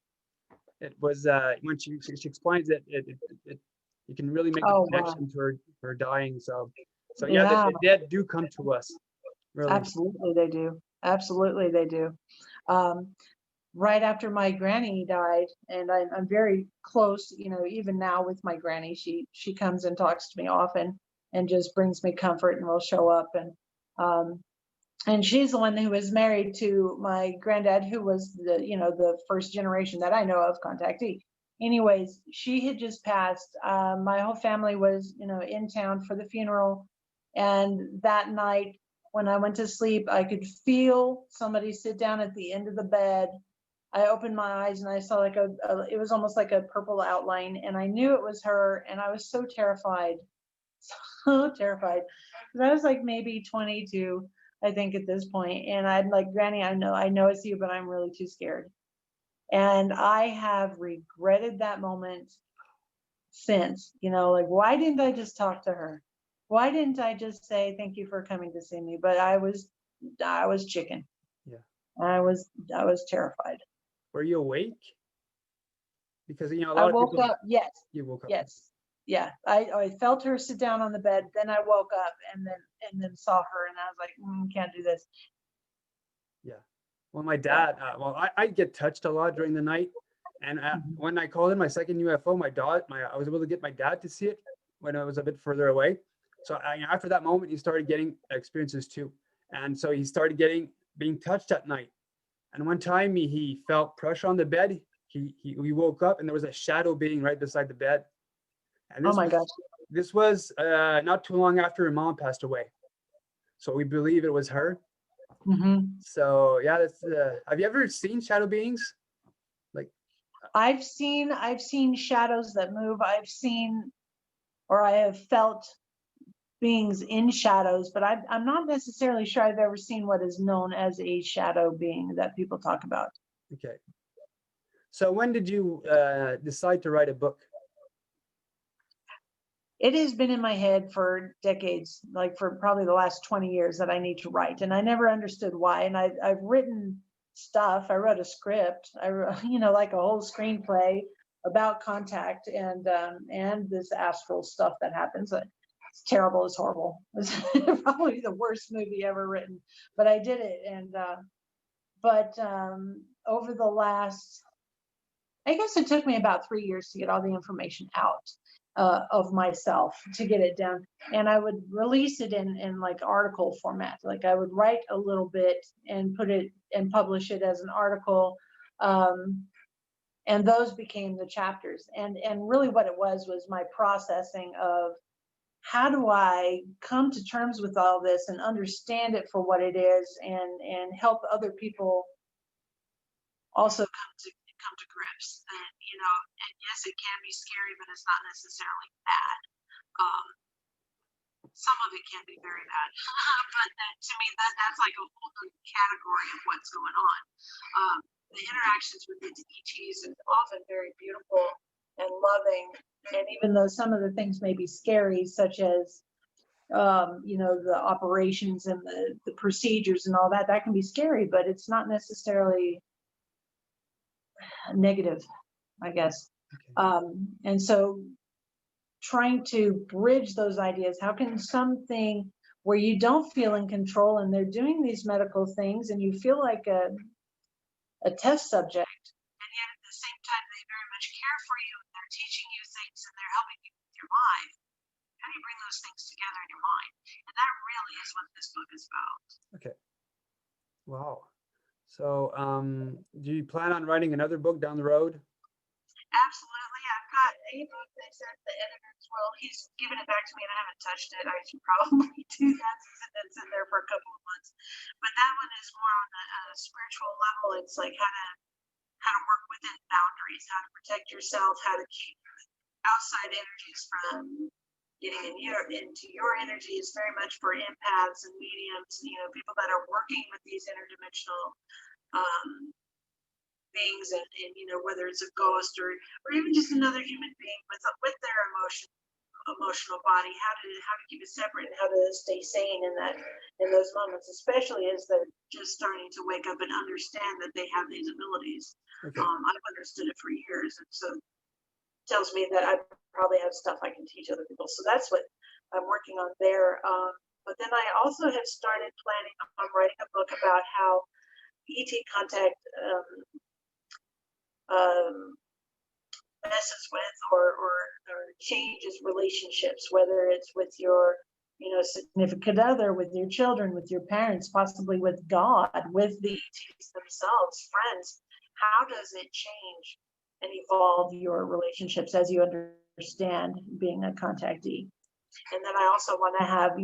it was when she explains it, you can really make the oh, wow. connection to her dying. So yeah, Yeah, the dead do come to us, really. absolutely they do. Absolutely they do. Um, right after my granny died, and I'm very close, even now with my granny, she comes and talks to me often and just brings me comfort and will show up. And she's the one who was married to my granddad, who was the first generation that I know of contactee. Anyways, she had just passed. My whole family was, in town for the funeral. And that night when I went to sleep, I could feel somebody sit down at the end of the bed. I opened my eyes and I saw like it was almost like a purple outline, and I knew it was her. And I was so terrified, so terrified. 'Cause I was like maybe 22, I think, at this point. And I'm like, Granny, I know it's you, but I'm really too scared. And I have regretted that moment since, like, why didn't I just talk to her? Why didn't I just say thank you for coming to see me? But I was chicken. Yeah. I was terrified. Were you awake? Because a I lot of woke people. up, yes, You woke up. yes. Yeah. I felt her sit down on the bed, then I woke up and then saw her, and I was like, can't do this. Yeah. Well, my Yeah. dad. I get touched a lot during the night, and Mhm. when I called in my second UFO, I was able to get my dad to see it when I was a bit further away. So after that moment, he started getting experiences too, and so he started being touched at night. And one time he felt pressure on the bed. We woke up and there was a shadow being right beside the bed. And Oh this my gosh. was not too long after her mom passed away. So we believe it was her. Hmm. So yeah, that's. Have you ever seen shadow beings? Like, I've seen shadows that move. Or I have felt beings in shadows, but I'm not necessarily sure I've ever seen what is known as a shadow being that people talk about. okay. So when did you decide to write a book? It has been in my head for decades, like for probably the last 20 years, that I need to write, and I never understood why. And I've written stuff. I wrote a script. I wrote, like a whole screenplay about contact and this astral stuff that happens. It's terrible. It's horrible. It's probably the worst movie ever written, but I did it. But over the last, I guess it took me about 3 years to get all the information out of myself, to get it down. And I would release it in like article format. Like I would write a little bit and put it and publish it as an article. Um, and those became the chapters. And really what it was my processing of how do I come to terms with all this and understand it for what it is, and help other people also come to grips. And yes, it can be scary, but it's not necessarily bad. Um, some of it can be very bad, but to me, that's like a whole new category of what's going on. The interactions with the ETs is often very beautiful and loving, and even though some of the things may be scary, such as the operations and the procedures and all that, that can be scary, but it's not necessarily negative, I guess. Okay. And so trying to bridge those ideas, how can something where you don't feel in control and they're doing these medical things and you feel like a test subject, and yet at the same time they very much care for you and they're teaching you things and they're helping you with your mind, how do you bring those things together in your mind? And that really is what this book is about. Okay. Wow. So do you plan on writing another book down the road? Absolutely. I've got a book that says the editor's will. He's given it back to me and I haven't touched it. I should probably do that since it's in there for a couple of months. But that one is more on a spiritual level. It's like how to work within boundaries, how to protect yourself, how to keep outside energies from getting into your energy. Is very much for empaths and mediums, people that are working with these interdimensional um, beings, and whether it's a ghost or even just another human being with their emotions, emotional body, how to keep it separate, and how to stay sane in those moments, especially as they're just starting to wake up and understand that they have these abilities. Okay. I've understood it for years, and so it tells me that I probably have stuff I can teach other people. So that's what I'm working on there. But then I also have started planning on writing a book about how ET contact messes with or changes relationships, whether it's with your significant other, with your children, with your parents, possibly with God, with the ETs themselves, friends. How does it change and evolve your relationships as you understand being a contactee? And then I also want to have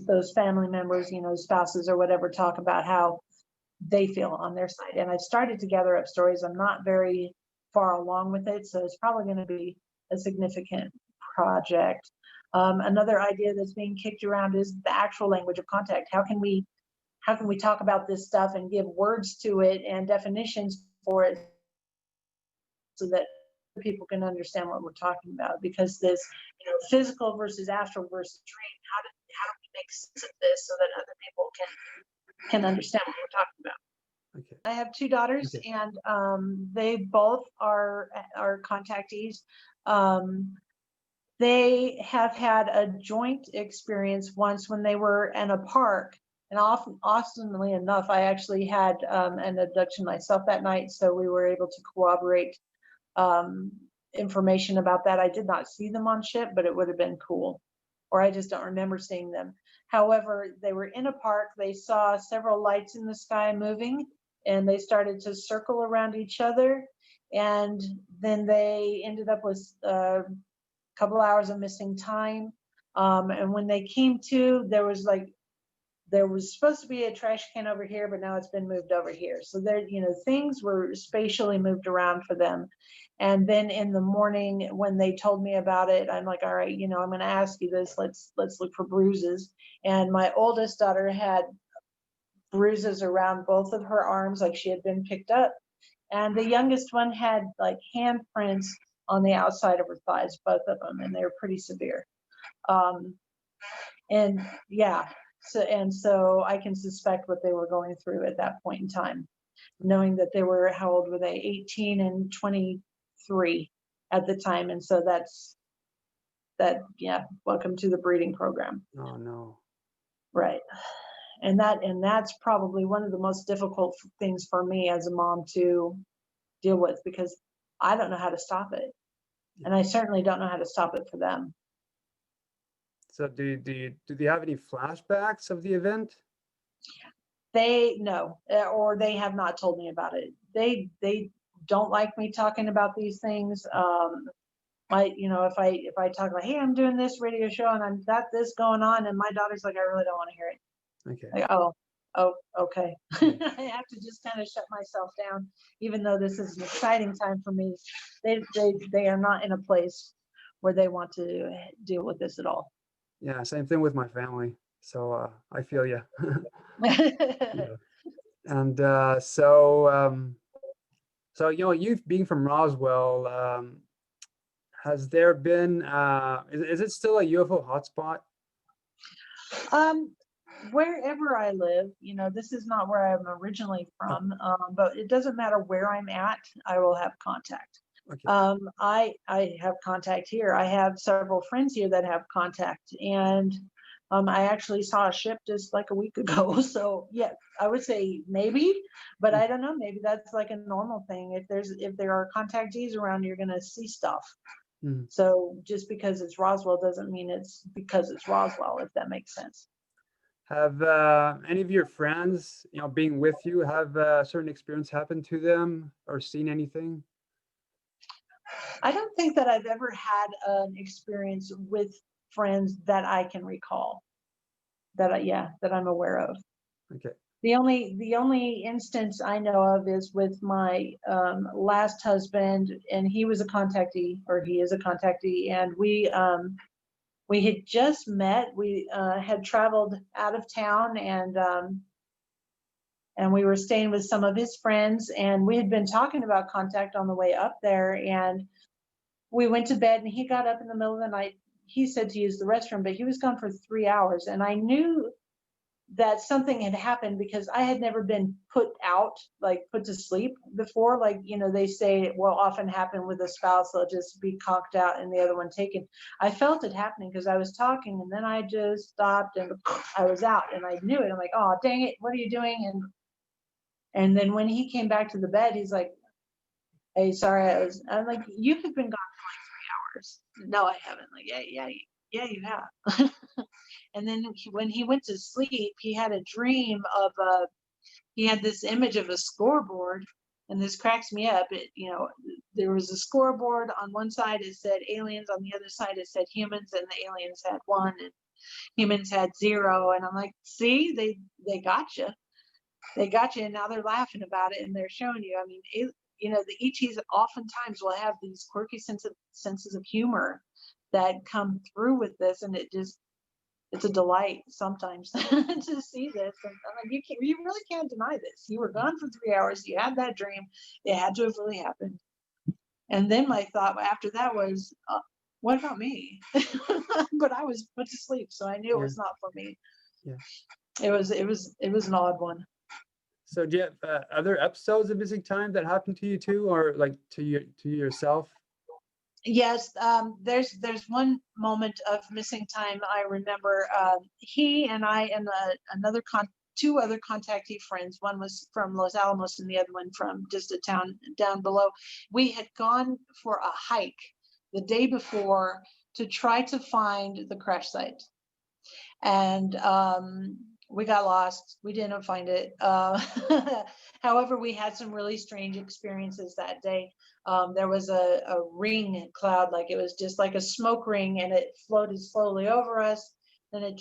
those family members, spouses or whatever, talk about how they feel on their side. And I've started to gather up stories. I'm not very far along with it, so it's probably going to be a significant project. Another idea that's being kicked around is the actual language of contact. How can we talk about this stuff and give words to it and definitions for it so that people can understand what we're talking about? Because this physical versus astral versus dream, how do we make sense of this so that other people can understand what we're talking about? Okay. I have two daughters, Okay. and they both are contactees. They have had a joint experience once when they were in a park, and awesomely enough, I actually had an abduction myself that night, so we were able to corroborate information about that. I did not see them on ship, but it would have been cool, or I just don't remember seeing them. However, they were in a park. They saw several lights in the sky moving, and they started to circle around each other. And then they ended up with a couple hours of missing time. And when they came to, there was supposed to be a trash can over here, but now it's been moved over here. So there, things were spatially moved around for them. And then in the morning, when they told me about it, I'm like, all right, I'm going to ask you this. Let's look for bruises. And my oldest daughter had bruises around both of her arms, like she had been picked up. And the youngest one had like handprints on the outside of her thighs, both of them, and they were pretty severe. And yeah, so I can suspect what they were going through at that point in time, knowing that they were, how old were they? 18 and 23 at the time. And so yeah, welcome to the breeding program. Oh no. Right. And that's probably one of the most difficult things for me as a mom to deal with, because I don't know how to stop it. And I certainly don't know how to stop it for them. So do they have any flashbacks of the event? They no, or they have not told me about it. They don't like me talking about these things. If I talk like, hey, I'm doing this radio show and I've got this going on, and my daughter's like, I really don't want to hear it. Okay. Like, oh, okay. I have to just kind of shut myself down, even though this is an exciting time for me. They are not in a place where they want to deal with this at all. Yeah, same thing with my family. So I feel you. Yeah. And so you being from Roswell, has there been is it still a UFO hotspot? Wherever I live, this is not where I'm originally from, but it doesn't matter where I'm at, I will have contact. Okay. I have contact here. I have several friends here that have contact, and I actually saw a ship just like a week ago. So yeah, I would say maybe, but I don't know. Maybe that's like a normal thing. If there are contactees around, you're gonna see stuff. Mm. So just because it's Roswell doesn't mean it's because it's Roswell, if that makes sense. Have any of your friends, being with you, have a certain experience happened to them or seen anything? I don't think that I've ever had an experience with friends that I can recall, that I'm aware of. Okay. The only instance I know of is with my last husband, and he was a contactee, or he is a contactee, and we had just met. We had traveled out of town, and we were staying with some of his friends, and we had been talking about contact on the way up there, and we went to bed, and he got up in the middle of the night he said to use the restroom, but he was gone for 3 hours, and I knew that something had happened because I had never been put out, like put to sleep before. Like, you know, they say it will often happen with a spouse, they'll just be conked out and the other one taken. I felt it happening because I was talking and then I just stopped and I was out and I knew it. I'm like, oh, dang it, what are you doing? And then when he came back to the bed, he's like, hey, sorry, I'm like, you have been gone for like 3 hours. No, I haven't. Like, yeah, you have. And then when he went to sleep, he had a dream of he had this image of a scoreboard, and this cracks me up. You know, there was a scoreboard on one side, it said aliens, on the other side it said humans, and the aliens had 1 and humans had 0. And I'm like, see, they got you. They got you, and now they're laughing about it and they're showing you. I mean, you know, the ETs oftentimes will have these quirky senses of humor that come through with this, and it's a delight sometimes to see this. And I'm like, you really can't deny this. You were gone for 3 hours. You had that dream. It had to have really happened. And then my thought after that was, what about me? But I was put to sleep, so I knew it was not for me. Yeah. It was an odd one. So do you have other episodes of missing time that happened to you too, or like to yourself? Yes, there's one moment of missing time I remember. He and I and two other contactee friends. One was from Los Alamos and the other one from just a town down below. We had gone for a hike the day before to try to find the crash site, and we got lost. We didn't find it. However, we had some really strange experiences that day. There was a ring cloud, like it was just like a smoke ring, and it floated slowly over us. Then it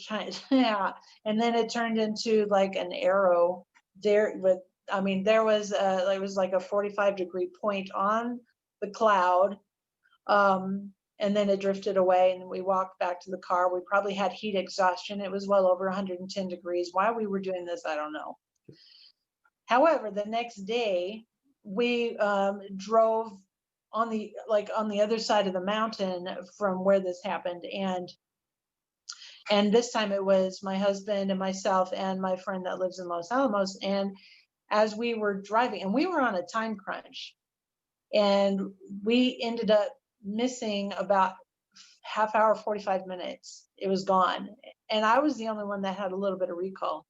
yeah, and then it turned into like an arrow. There was it was like a 45-degree point on the cloud. And then it drifted away, and we walked back to the car. We probably had heat exhaustion. It was well over 110 degrees. Why we were doing this, I don't know. However, the next day we drove on the other side of the mountain from where this happened, and this time it was my husband and myself and my friend that lives in Los Alamos. And as we were driving, and we were on a time crunch, and we ended up missing about half hour, 45 minutes. It was gone, and I was the only one that had a little bit of recall.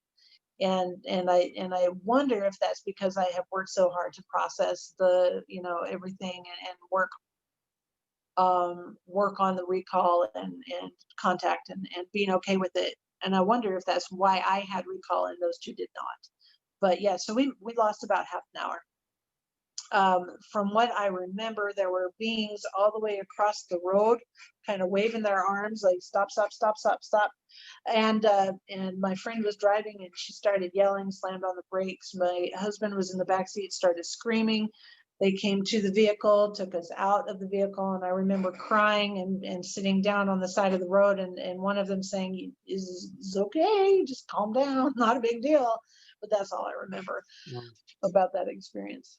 And I wonder if that's because I have worked so hard to process the, you know, everything, and work on the recall and contact and being okay with it. And I wonder if that's why I had recall and those two did not. But yeah, so we lost about half an hour. From what I remember, there were beings all the way across the road, kind of waving their arms like stop, stop, stop, stop, stop. And my friend was driving, and she started yelling, slammed on the brakes. My husband was in the back seat, started screaming. They came to the vehicle, took us out of the vehicle, and I remember crying and sitting down on the side of the road, and one of them saying, "Is okay, just calm down, not a big deal." But that's all I remember about that experience.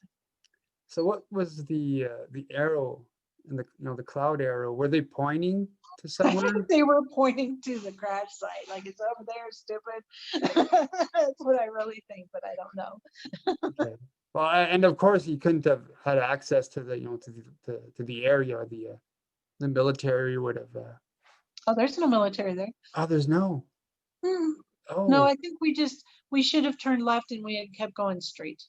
So what was the arrow and the cloud arrow? Were they pointing to I somewhere? think they were pointing to the crash site, like it's over there, stupid. That's what I really think, but I don't know. Okay. Well, and of course you couldn't have had access to the to the area. The military would have. Oh, there's no military there. Oh, there's no. Hmm. No, Oh, I think we should have turned left and we had kept going straight.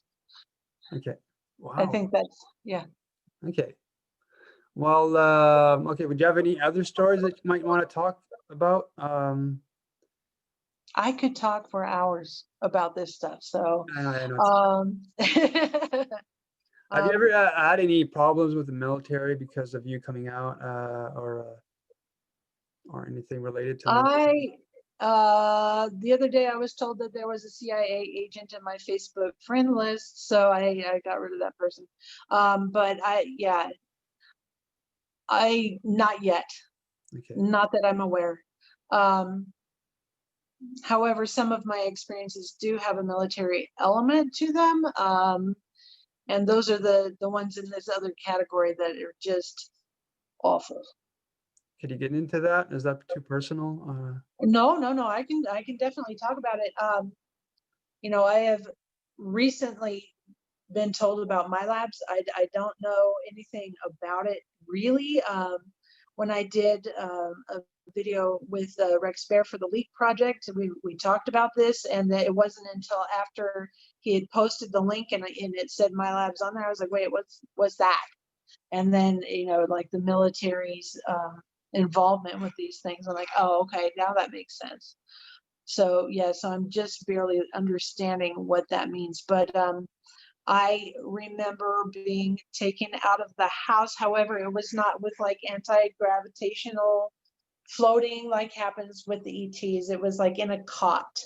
okay. I Wow. think that's, yeah. Okay. Well, okay. Would you have any other stories that you might want to talk about? I could talk for hours about this stuff. So, I know. Have you ever had any problems with the military because of you coming out, or anything related to military? The other day I was told that there was a CIA agent in my Facebook friend list, so I got rid of that person. But not yet, Okay. not that I'm aware. However, some of my experiences do have a military element to them. And those are the ones in this other category that are just awful. Could you get into that? Is that too personal? No. I can definitely talk about it. I have recently been told about my labs. I don't know anything about it really. When I did a video with Rex Bear for the Leak Project, we talked about this, and it wasn't until after he had posted the link and it said my labs on there, I was like, wait, what's that? And then, like the military's involvement with these things, I'm like, oh, okay, now that makes sense. So so I'm just barely understanding what that means. But I remember being taken out of the house. However, it was not with like anti-gravitational floating like happens with the ETs. It was like in a cot.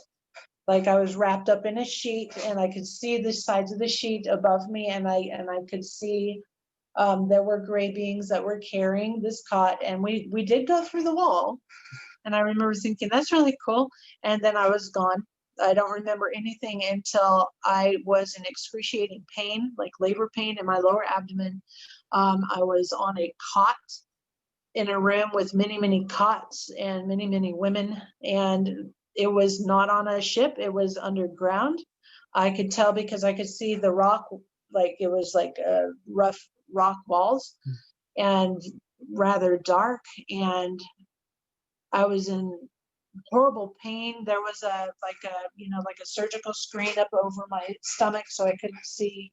Like I was wrapped up in a sheet and I could see the sides of the sheet above me, and I could see there were gray beings that were carrying this cot, and we did go through the wall. And I remember thinking, that's really cool. And then I was gone. I don't remember anything until I was in excruciating pain, like labor pain in my lower abdomen. I was on a cot in a room with many, many cots and many, many women. And it was not on a ship, it was underground. I could tell because I could see the rock, like it was like rough rock walls and rather dark. And I was in horrible pain. There was like a surgical screen up over my stomach, so I couldn't see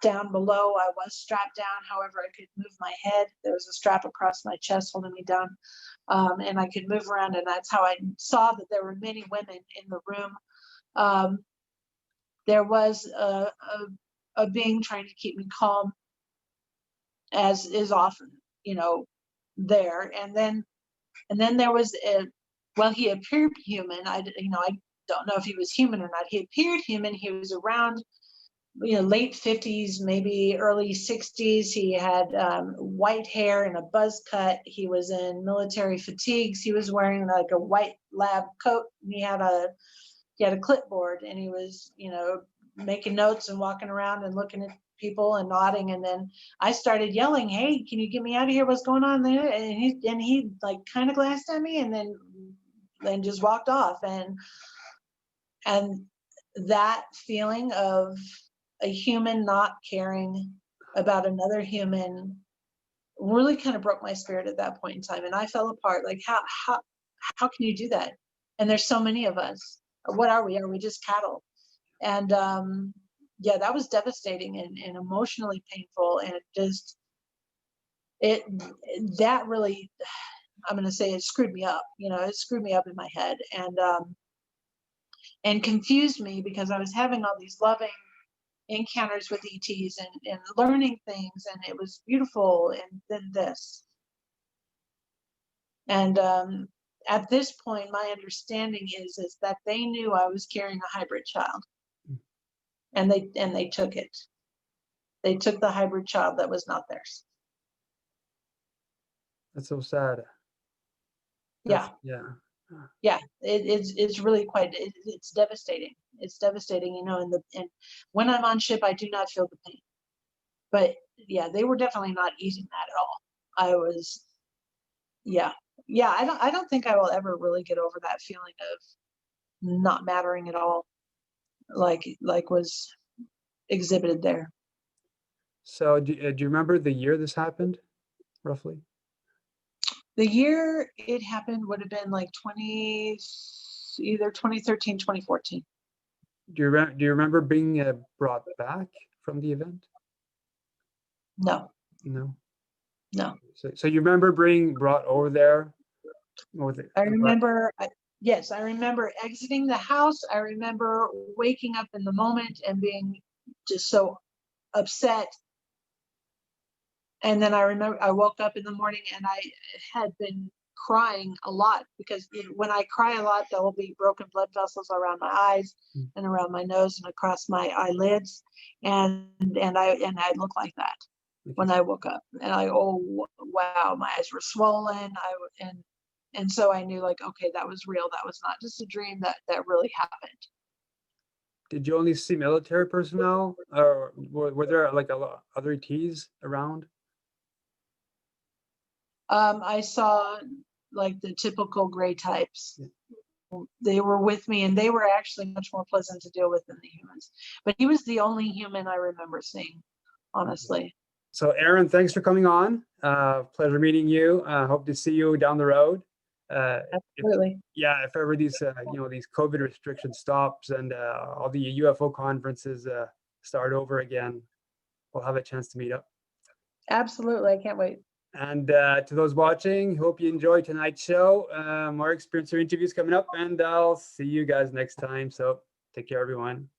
down below. I was strapped down, however, I could move my head. There was a strap across my chest holding me down, and I could move around, and that's how I saw that there were many women in the room. There was a being trying to keep me calm, as is often, there. And then there was he appeared human. I don't know if he was human or not. He appeared human. He was around, late 50s, maybe early 60s. He had white hair and a buzz cut. He was in military fatigues. He was wearing like a white lab coat, and he had a clipboard, and he was, making notes and walking around and looking at people and nodding. And then I started yelling, hey, can you get me out of here? What's going on there? And he like kind of glanced at me and then just walked off. And that feeling of a human not caring about another human really kind of broke my spirit at that point in time. And I fell apart. Like, how can you do that? And there's so many of us. What are we? Are we just cattle? And that was devastating and emotionally painful. And just that really, I'm going to say, it screwed me up. It screwed me up in my head and confused me, because I was having all these loving encounters with ETs and learning things, and it was beautiful. And then this. And at this point, my understanding is that they knew I was carrying a hybrid child, and they took it. They took the hybrid child that was not theirs. That's so sad. Yeah. It's really it's devastating. It's devastating, and when I'm on ship, I do not feel the pain. But they were definitely not easing that at all. I was, I don't think I will ever really get over that feeling of not mattering at all, like was exhibited there. So do you remember the year this happened, roughly? The year it happened would have been like either 2013, 2014. Do you remember being brought back from the event? No. So you remember being brought over there? I remember, yes, I remember exiting the house. I remember waking up in the moment and being just so upset. And then I remember I woke up in the morning and I had been crying a lot, because when I cry a lot, there will be broken blood vessels around my eyes and around my nose and across my eyelids. And I look like that when I woke up. And oh, wow, my eyes were swollen. And so I knew, like, okay, that was real. That was not just a dream. That really happened. Did you only see military personnel, or were there like a lot other ETs around? I saw like the typical gray types. They were with me, and they were actually much more pleasant to deal with than the humans. But he was the only human I remember seeing, honestly. So Erin, thanks for coming on. Pleasure meeting you. Hope to see you down the road. Absolutely. If ever these these COVID restrictions stops and all the UFO conferences start over again, we'll have a chance to meet up. Absolutely. I can't wait. And to those watching, hope you enjoyed tonight's show. More experiencer interviews coming up, and I'll see you guys next time. So take care, everyone.